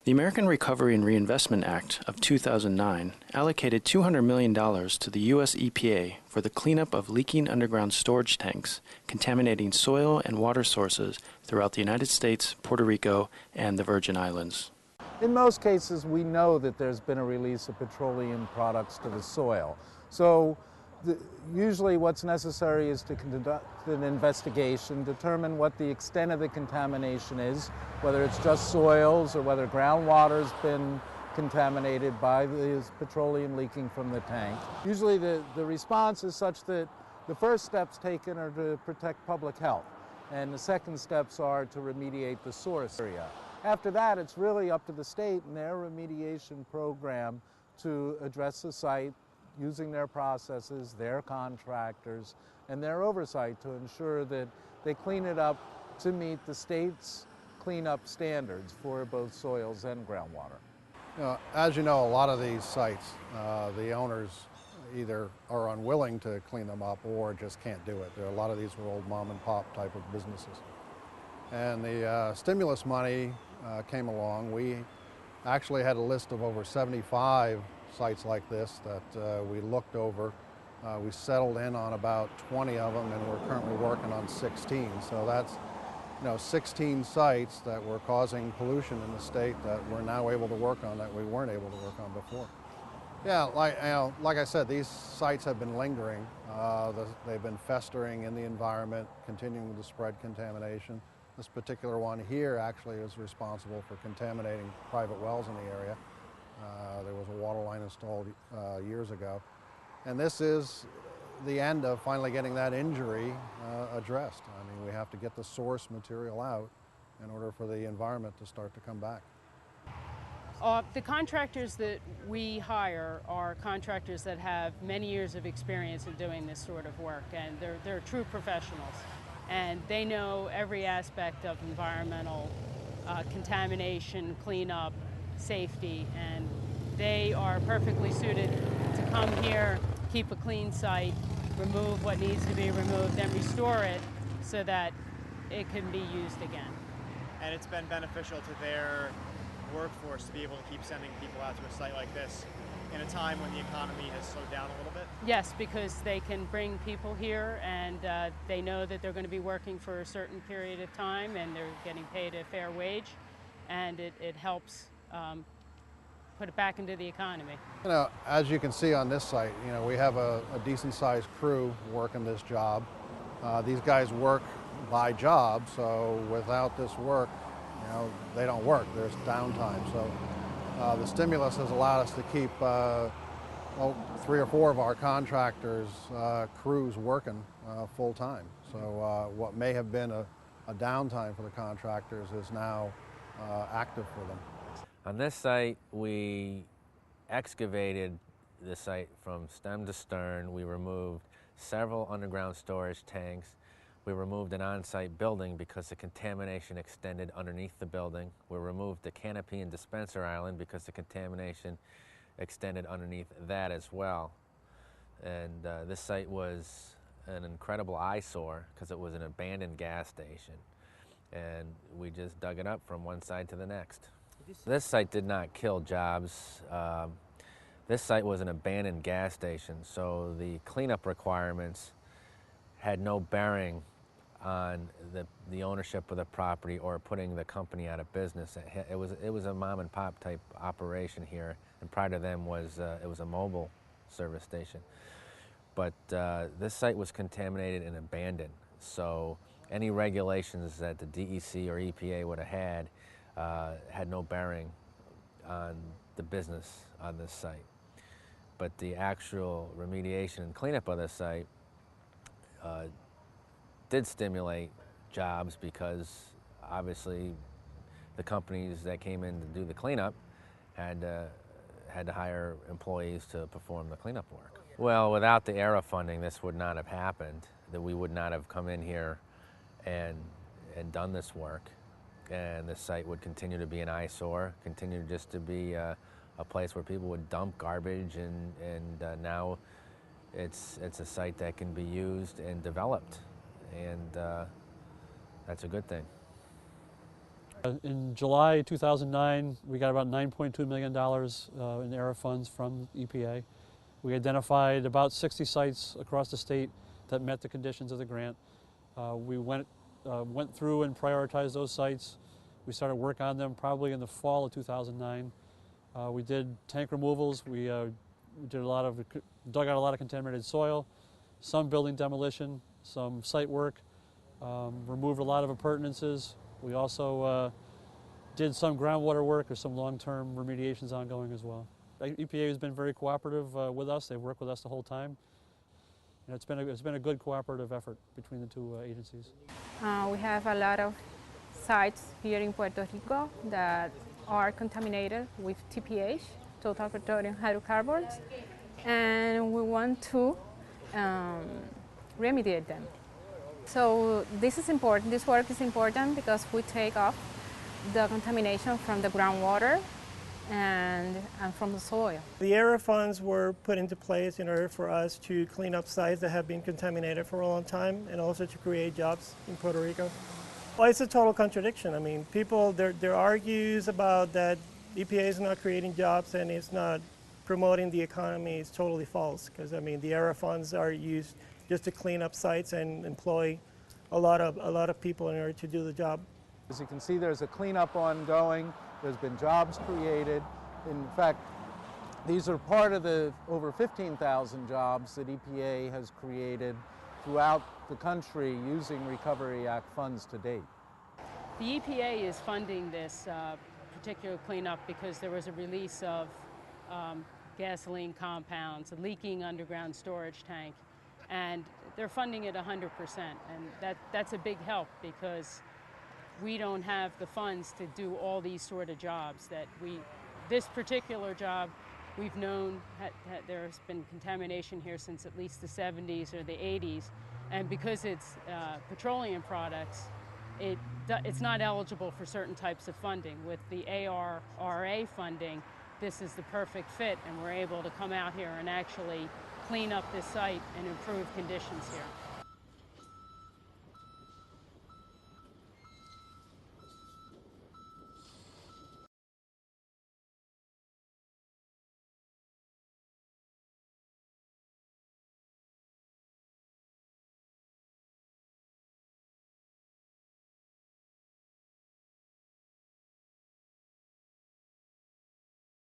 The American Recovery and Reinvestment Act of 2009 allocated $200 million to the U.S. EPA for the cleanup of leaking underground storage tanks contaminating soil and water sources throughout the United States, Puerto Rico, and the Virgin Islands. In most cases, we know that there's been a release of petroleum products to the soil. So usually what's necessary is to conduct an investigation, determine what the extent of the contamination is, whether it's just soils or whether groundwater's been contaminated by this petroleum leaking from the tank. Usually the response is such that the first steps taken are to protect public health, and the second steps are to remediate the source area. After that, it's really up to the state and their remediation program to address the site using their processes, their contractors, and their oversight to ensure that they clean it up to meet the state's cleanup standards for both soils and groundwater. As you know, a lot of these sites, the owners either are unwilling to clean them up or just can't do it. A lot of these are old mom and pop type of businesses. And the stimulus money came along. We actually had a list of over 75 sites like this that we looked over. We settled in on about 20 of them, and we're currently working on 16. So that's 16 sites that were causing pollution in the state that we're now able to work on that we weren't able to work on before. Yeah, like I said, these sites have been lingering. They've been festering in the environment, continuing to spread contamination. This particular one here actually is responsible for contaminating private wells in the area. There was a water line installed years ago. And this is the end of finally getting that injury addressed. I mean, we have to get the source material out in order for the environment to start to come back. The contractors that we hire are contractors that have many years of experience in doing this sort of work, and they're true professionals. And they know every aspect of environmental contamination, cleanup, safety, and they are perfectly suited to come here, keep a clean site, remove what needs to be removed, and restore it so that it can be used again. And it's been beneficial to their workforce to be able to keep sending people out to a site like this in a time when the economy has slowed down a little bit? Yes, because they can bring people here and they know that they're going to be working for a certain period of time and they're getting paid a fair wage, and it helps put it back into the economy. As you can see on this site, we have a decent sized crew working this job. These guys work by job, so without this work, they don't work. There's downtime. So the stimulus has allowed us to keep 3 or 4 of our contractors' crews working full time. So what may have been a downtime for the contractors is now active for them. On this site, we excavated the site from stem to stern. We removed several underground storage tanks. We removed an on-site building because the contamination extended underneath the building. We removed the canopy and dispenser island because the contamination extended underneath that as well. And this site was an incredible eyesore because it was an abandoned gas station. And we just dug it up from one side to the next. This site did not kill jobs. This site was an abandoned gas station, so the cleanup requirements had no bearing on the ownership of the property or putting the company out of business. It was a mom and pop type operation here, and prior to them it was a mobile service station. But this site was contaminated and abandoned, so any regulations that the DEC or EPA would have had no bearing on the business on this site. But the actual remediation and cleanup of this site did stimulate jobs because obviously the companies that came in to do the cleanup had to hire employees to perform the cleanup work. Well, without the ARRA funding, this would not have happened, that we would not have come in here and done this work. And this site would continue to be an eyesore, continue just to be a place where people would dump garbage, and now it's a site that can be used and developed, and that's a good thing. In July 2009, we got about $9.2 million in ARRA funds from EPA. We identified about 60 sites across the state that met the conditions of the grant. We went through and prioritized those sites. We started work on them probably in the fall of 2009. We did tank removals. We dug out a lot of contaminated soil, some building demolition, some site work, removed a lot of appurtenances. We also did some groundwater work or some long-term remediations ongoing as well. EPA has been very cooperative with us. They've worked with us the whole time. And it's been a good cooperative effort between the two agencies. We have a lot of sites here in Puerto Rico that are contaminated with TPH, total petroleum hydrocarbons, and we want to remediate them. So this is important. This work is important because we take off the contamination from the groundwater and from the soil. The ARRA funds were put into place in order for us to clean up sites that have been contaminated for a long time and also to create jobs in Puerto Rico. Well, it's a total contradiction. I mean, people, there argues about that EPA is not creating jobs and it's not promoting the economy. It's totally false because, I mean, the ARRA funds are used just to clean up sites and employ a lot of people in order to do the job. As you can see, there's a cleanup ongoing. There's been jobs created. In fact, these are part of the over 15,000 jobs that EPA has created throughout the country using Recovery Act funds to date. The EPA is funding this particular cleanup because there was a release of gasoline compounds, a leaking underground storage tank, and they're funding it 100%. And that's a big help because we don't have the funds to do all these sort of jobs this particular job, we've known there's been contamination here since at least the 70s or the 80s. And because it's petroleum products, it's not eligible for certain types of funding. With the ARRA funding, this is the perfect fit, and we're able to come out here and actually clean up this site and improve conditions here.